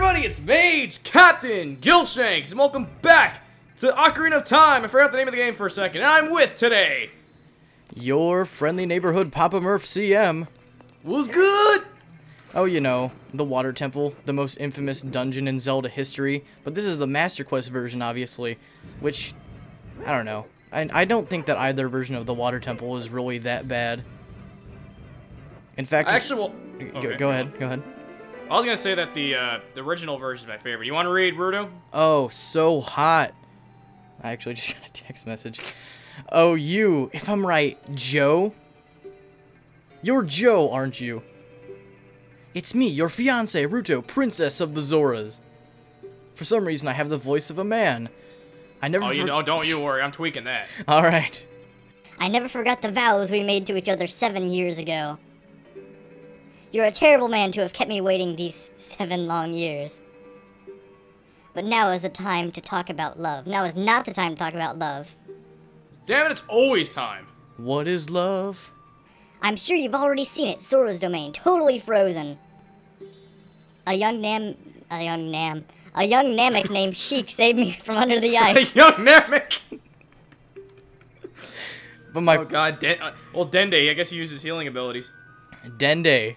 everybody, it's Mage Captain Gilshanks, and welcome back to Ocarina of Time. I forgot the name of the game for a second, and I'm with today your friendly neighborhood PapaMurphCM. What's good? Oh, you know, the Water Temple, the most infamous dungeon in Zelda history, but this is the Master Quest version, obviously, which, I don't know. I don't think that either version of the Water Temple is really that bad. In fact, go ahead. I was gonna say that the original version is my favorite. You want to read, Rudo? Oh, so hot. I actually just got a text message. Oh, you, if I'm right, Joe? You're Joe, aren't you? It's me, your fiancé, Ruto, princess of the Zoras. For some reason, I have the voice of a man. I never. Oh, you know, don't you worry, I'm tweaking that. All right. I never forgot the vows we made to each other 7 years ago. You're a terrible man to have kept me waiting these 7 long years. But now is the time to talk about love. Now is not the time to talk about love. Damn it, it's always time. What is love? I'm sure you've already seen it. Sora's domain, totally frozen. A young Namek named Sheik saved me from under the ice. A young Namek. But my oh god, Dende. I guess he uses healing abilities. Dende.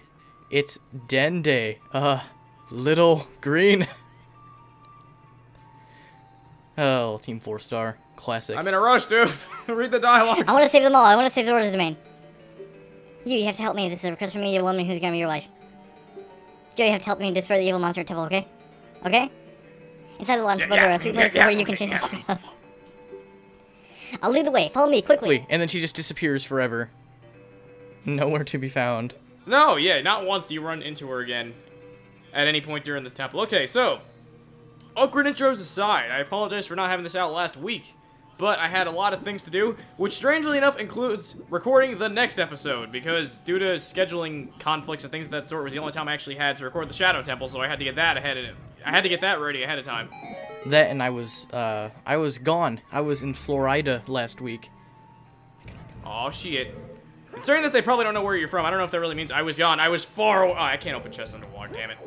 It's Dende. Little green. Oh, Team 4-star. Classic. I'm in a rush, dude. Read the dialogue. I want to save them all. I want to save Sora's domain. You have to help me. This is a request from me, a woman who's gonna be your wife. Joe, you have to help me destroy the evil monster temple, okay? Okay? Inside the lawn, there are 3 places where you can change the love. I'll lead the way. Follow me, quickly. And then she just disappears forever. Nowhere to be found. No, yeah, not once do you run into her again at any point during this temple. Okay, so, awkward intros aside, I apologize for not having this out last week, but I had a lot of things to do, which strangely enough includes recording the next episode, because due to scheduling conflicts and things of that sort was the only time I actually had to record the Shadow Temple, so I had to get that ready ahead of time. That, and I was gone. I was in Florida last week. Oh shit. Considering that they probably don't know where you're from, I don't know if that really means I was gone. I was far away. Oh, I can't open chests underwater, damn it.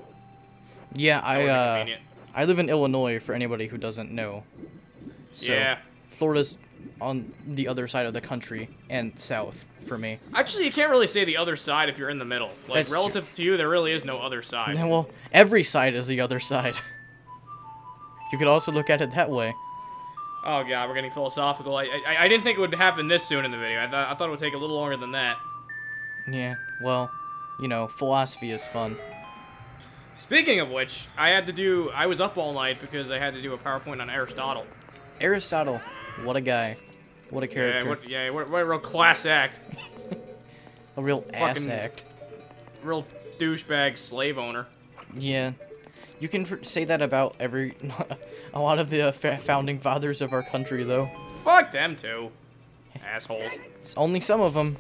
Yeah, I live in Illinois, for anybody who doesn't know. So, yeah. Florida's on the other side of the country, and south, for me. Actually, you can't really say the other side if you're in the middle. Like, That's relative true. to you, there really is no other side. Well, every side is the other side. You could also look at it that way. Oh god, we're getting philosophical. I didn't think it would happen this soon in the video. I thought it would take a little longer than that. Yeah, well, you know, philosophy is fun. Speaking of which, I was up all night because I had to do a PowerPoint on Aristotle. Aristotle, what a guy. What a character. What a real class act. A real ass act. Real douchebag slave owner. Yeah. You can say that about a lot of the founding fathers of our country, though. Fuck them too. Assholes. It's only some of them.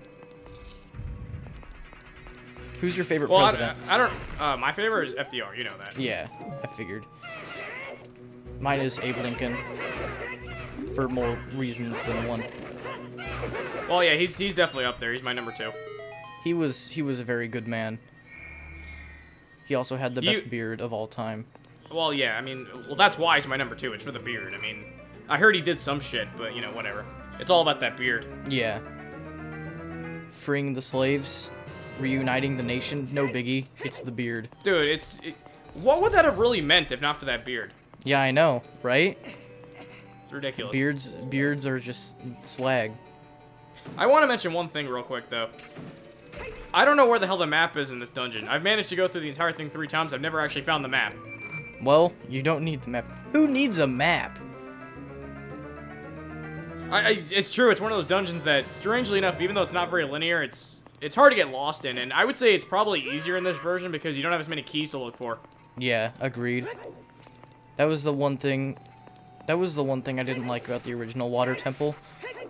Who's your favorite president? I don't, my favorite is FDR, you know that. Yeah, I figured. Mine is Abe Lincoln. For more reasons than one. Well, yeah, he's definitely up there. He's my number 2. He was a very good man. He also had the best beard of all time. Well, yeah, I mean, that's why he's my number 2. It's for the beard. I mean, I heard he did some shit, but, you know, whatever. It's all about that beard. Yeah. Freeing the slaves, reuniting the nation, no biggie. It's the beard. Dude, what would that have really meant if not for that beard? Yeah, I know, right? It's ridiculous. Beards are just swag. I want to mention one thing real quick, though. I don't know where the hell the map is in this dungeon. I've managed to go through the entire thing 3 times. I've never actually found the map. Well, you don't need the map. Who needs a map? It's true. It's one of those dungeons that, strangely enough, even though it's not very linear, it's hard to get lost in. And I would say it's probably easier in this version because you don't have as many keys to look for. Yeah, agreed. That was the one thing I didn't like about the original Water Temple.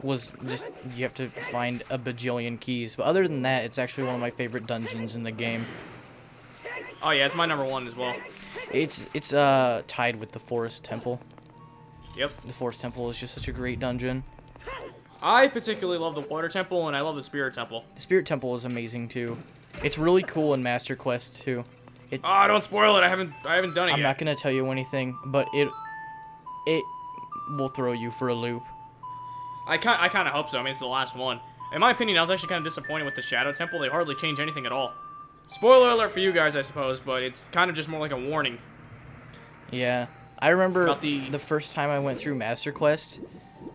Was just, you have to find a bajillion keys. But other than that, it's actually one of my favorite dungeons in the game. Oh yeah, it's my number 1 as well. It's tied with the Forest Temple. Yep. The Forest Temple is just such a great dungeon. I particularly love the Water Temple, and I love the Spirit Temple. The Spirit Temple is amazing, too. It's really cool in Master Quest, too. Oh, don't spoil it. I haven't done it I'm yet. not gonna tell you anything, but it will throw you for a loop. I kind of hope so. I mean, it's the last one. In my opinion, I was actually kind of disappointed with the Shadow Temple. They hardly change anything at all. Spoiler alert for you guys, I suppose, but it's kind of just more like a warning. Yeah. I remember About the first time I went through Master Quest,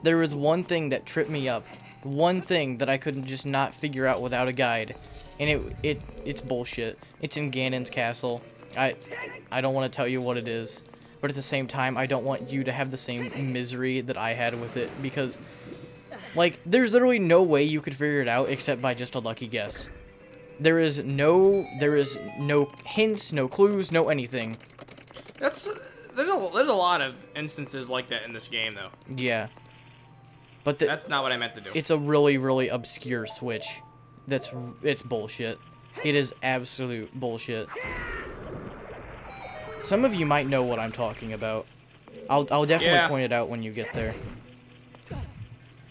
there was one thing that tripped me up. One thing that I couldn't just not figure out without a guide. And it's bullshit. It's in Ganon's castle. I don't want to tell you what it is. But at the same time, I don't want you to have the same misery that I had with it. Because, like, there's literally no way you could figure it out except by just a lucky guess. There is no hints, no clues, no anything. There's a lot of instances like that in this game, though. Yeah. But that's not what I meant to do. It's a really, really obscure switch. It's bullshit. It is absolute bullshit. Some of you might know what I'm talking about. I'll definitely point it out when you get there.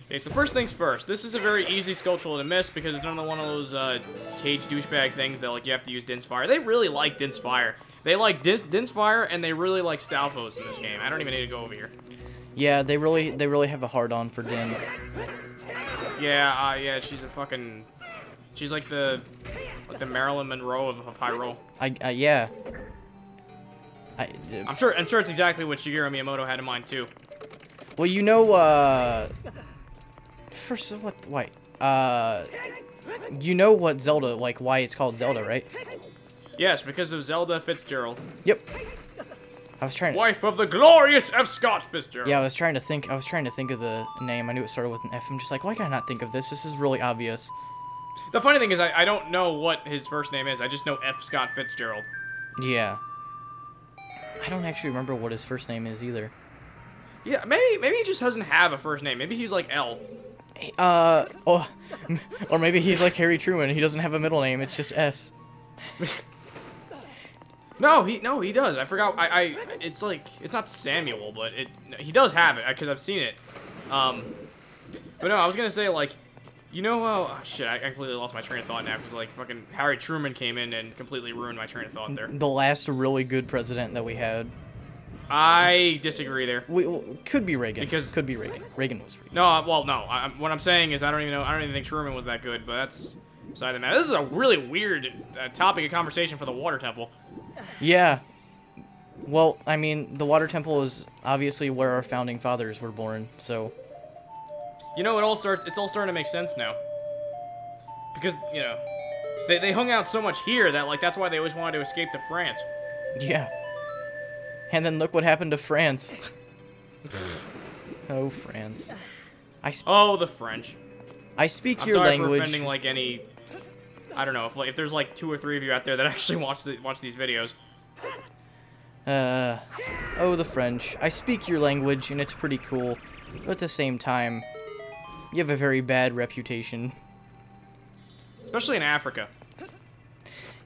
Okay, so first things first. This is a very easy sculptural to miss because it's none of one of those cage douchebag things that like you have to use Din's Fire. They really like Din's Fire. They like Din's Fire and they really like Stalfos in this game. I don't even need to go over here. Yeah, they really have a hard-on for Din. Yeah, yeah, she's a fucking... She's like the Marilyn Monroe of Hyrule. Yeah. I'm sure it's exactly what Shigeru Miyamoto had in mind too. Well, you know, first of what? Wait, you know what Zelda, like why it's called Zelda, right? Yes, because of Zelda Fitzgerald. Yep. I was trying to... Wife of the glorious F. Scott Fitzgerald. Yeah, I was trying to think of the name. I knew it started with an F. I'm just like, why can I not think of this? This is really obvious. The funny thing is, I don't know what his first name is. I just know F. Scott Fitzgerald. Yeah. I don't actually remember what his first name is either. Yeah, maybe he just doesn't have a first name. Maybe he's like L. Oh, or maybe he's like Harry Truman. He doesn't have a middle name. It's just S. No, he does. I forgot. It's like it's not Samuel, but he does have it because I've seen it. But no, I was gonna say like, you know, oh shit, I completely lost my train of thought now because like fucking Harry Truman came in and completely ruined my train of thought there. The last really good president that we had. I disagree there. Could be Reagan. Because could be Reagan. Reagan was pretty good. No, well, no. What I'm saying is I don't even think Truman was that good, but that's beside the matter. This is a really weird topic of conversation for the Water Temple. Yeah. Well, I mean, the Water Temple is obviously where our founding fathers were born, so... You know, it's all starting to make sense now. Because, you know, they hung out so much here that, like, that's why they always wanted to escape to France. Yeah. And then look what happened to France. Oh, France. Oh, the French. I speak your language. I'm sorry for offending, like, any... I don't know, if there's, like, 2 or 3 of you out there that actually watch these videos. Oh, the French. I speak your language, and it's pretty cool. But at the same time, you have a very bad reputation. Especially in Africa.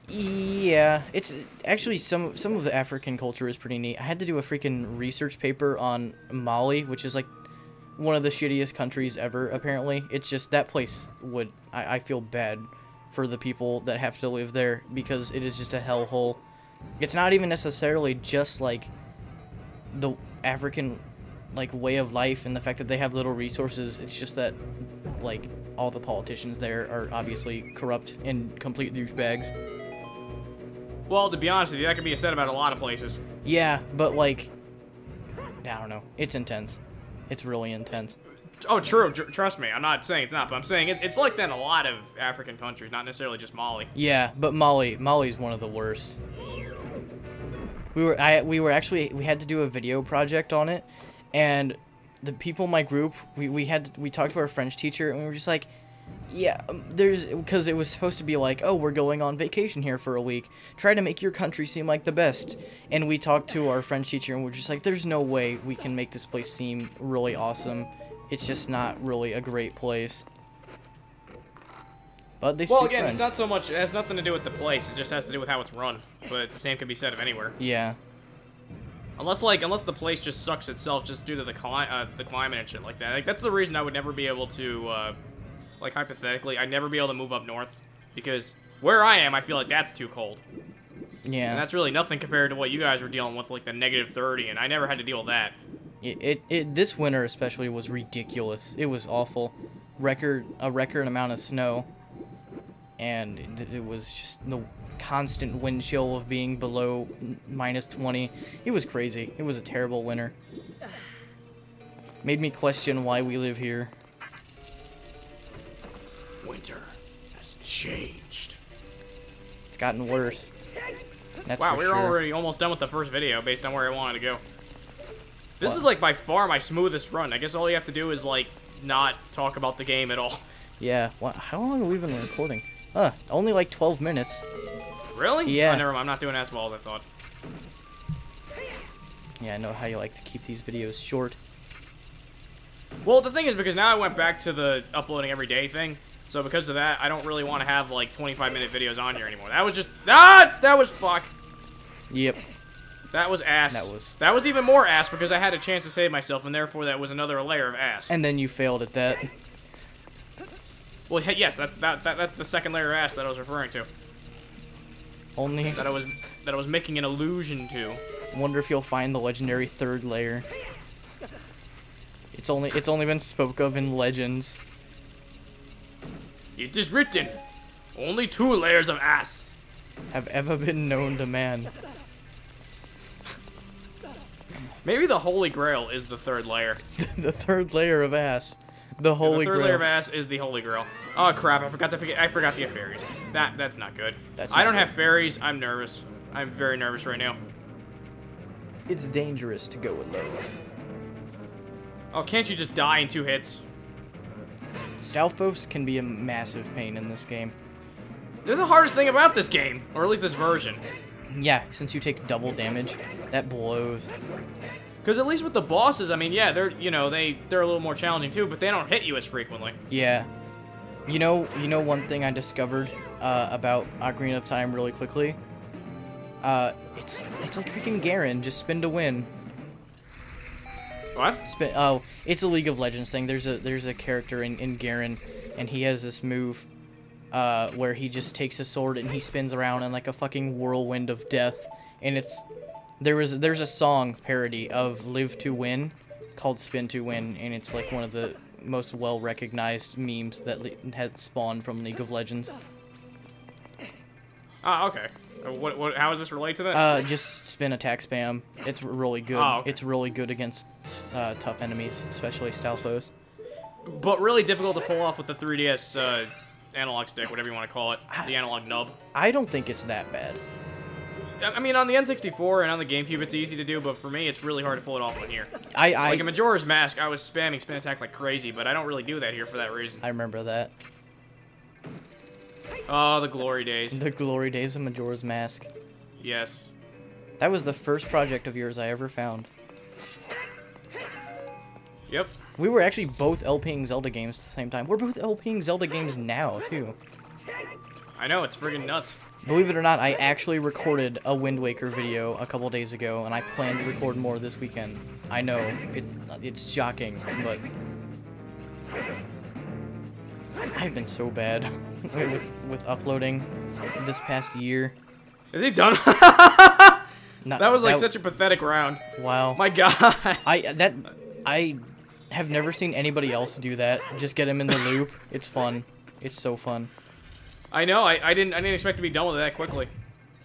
Yeah, it's actually some of the African culture is pretty neat. I had to do a freaking research paper on Mali, which is like one of the shittiest countries ever, apparently. It's just that place I feel bad for the people that have to live there because it is just a hellhole. It's not even necessarily just like the African like way of life and the fact that they have little resources. It's just that like all the politicians there are obviously corrupt and complete douchebags. Well, to be honest with you, that could be said about a lot of places. Yeah, but like, I don't know. It's intense. It's really intense. Oh, true. Trust me. I'm not saying it's not, but I'm saying it's like that in a lot of African countries, not necessarily just Mali. Yeah, but Mali's one of the worst. We had to do a video project on it, and the people in my group, we talked to our French teacher, and we were just like, yeah, because it was supposed to be like, oh, we're going on vacation here for a week. Try to make your country seem like the best. And we talked to our French teacher, and we're just like, there's no way we can make this place seem really awesome. It's just not really a great place. But they speak Well, again, French. it's not so much, it has nothing to do with the place, it just has to do with how it's run. But the same can be said of anywhere. Yeah. Unless the place just sucks itself just due to the climate and shit like that. Like, that's the reason I would never be able to, like, hypothetically, I'd never be able to move up north. Because where I am, I feel like that's too cold. Yeah. And that's really nothing compared to what you guys were dealing with, like the -30, and I never had to deal with that. This winter especially was ridiculous. It was awful. A record amount of snow. And it was just the constant wind chill of being below -20. It was crazy. It was a terrible winter. Made me question why we live here. Winter has changed. It's gotten worse. That's Wow, for we're sure. already almost done with the first video based on where I wanted to go. This is like by far my smoothest run. I guess all you have to do is like not talk about the game at all. Yeah. How long have we been recording? Only like 12 minutes. Really? Yeah. Oh, never mind. I'm not doing as well as I thought. Yeah, I know how you like to keep these videos short. Well, the thing is, because now I went back to the uploading every day thing, so because of that, I don't really want to have like 25-minute videos on here anymore. That was just that was fuck. Yep. That was ass. That was even more ass because I had a chance to save myself, and therefore that was another layer of ass. And then you failed at that. Well, yes, that's the second layer of ass that I was referring to. Only. That I was making an allusion to. Wonder if you'll find the legendary third layer. It's only been spoke of in legends. It is written, only 2 layers of ass Have ever been known to man. Maybe the Holy Grail is the 3rd layer. The third layer of ass. The Holy The 3rd Grail. layer of ass is the Holy Grail. Oh crap! I forgot to get fairies. That's not good. I don't have fairies. I'm nervous. I'm very nervous right now. It's dangerous to go alone. Oh, can't you just die in 2 hits? Stalfos can be a massive pain in this game. They're the hardest thing about this game, or at least this version. Yeah, since you take double damage, that blows. Because at least with the bosses, I mean, yeah, they're they're a little more challenging too, but they don't hit you as frequently. Yeah. You know one thing I discovered about Ocarina of Time really quickly? It's like freaking Garen, just spin to win. What? Oh, it's a League of Legends thing. There's a character in Garen, and he has this move where he just takes a sword and he spins around in like a fucking whirlwind of death. And there's a song parody of Live to Win called Spin to Win, and it's like one of the most well-recognized memes that had spawned from League of Legends. Ah, okay. How does this relate to that? Just spin attack spam. It's really good. Oh, okay. It's really good against tough enemies, especially Stalfos. But really difficult to pull off with the 3DS analog stick, whatever you want to call it, the analog nub. I don't think it's that bad. I mean, on the N64 and on the GameCube, it's easy to do, but for me, it's really hard to pull it off on here. Like in Majora's Mask, I was spamming spin attack like crazy, but I don't really do that here for that reason. I remember that. Oh, the glory days. The glory days of Majora's Mask. Yes. That was the first project of yours I ever found. Yep. We were actually both LPing Zelda games at the same time. We're both LPing Zelda games now, too. I know, it's friggin' nuts. Believe it or not, I actually recorded a Wind Waker video a couple days ago, and I plan to record more this weekend. I know, it's shocking, but I've been so bad with uploading this past year. Is he done? That was like such a pathetic round. Wow. My God. I have never seen anybody else do that. Just get him in the loop. It's fun. It's so fun. I know. I didn't expect to be done with it that quickly.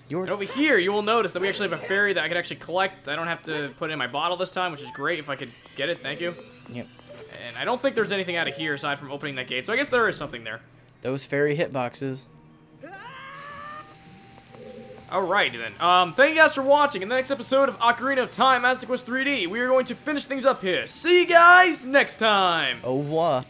And over here, you will notice that we actually have a fairy that I could actually collect. I don't have to put it in my bottle this time, which is great. If I could get it, thank you. Yep. And I don't think there's anything out of here aside from opening that gate. So I guess there is something there. Those fairy hitboxes. Alrighty then. Thank you guys for watching. In the next episode of Ocarina of Time Master Quest 3D, we are going to finish things up here. See you guys next time. Au revoir.